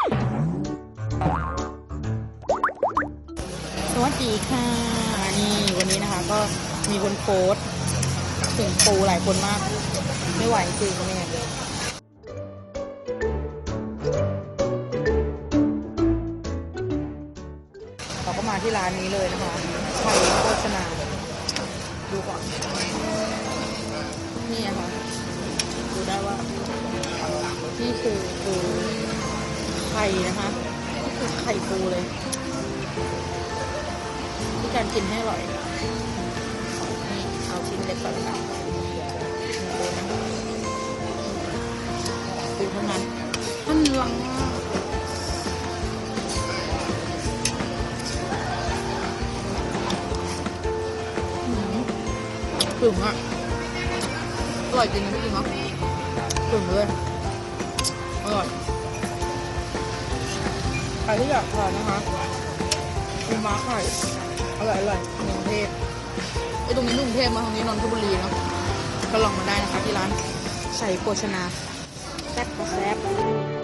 สวัสดีค่ะนี่วันนี้นะคะก็มีคนโพสต์ถึงปูหลายคนมากไม่ไหวจริงเนี่ยเราก็มาที่ร้านนี้เลยนะคะชัยโภชนาดูก่อนนี่นะคะดูได้ว่านี่คือไข่นะคะนี่คือไข่ปูเลยที่การกินให้อร่อยนี่เอาชิ้นเล็กก่อนค่ะปูเท่านั้นท่านลังถึงอ่ะอร่อยจริงจริงเหรอถึงเลยอร่อยใครที่อยากทานนะคะปูม้าไข่อร่อยในกรุงเทพไอ้ตรงนี้กรุงเทพมาตรงนี้นนทบุรีเนาะก็ลองมาได้นะคะที่ร้านชัยโภชนาแซ่บก็แซ่บ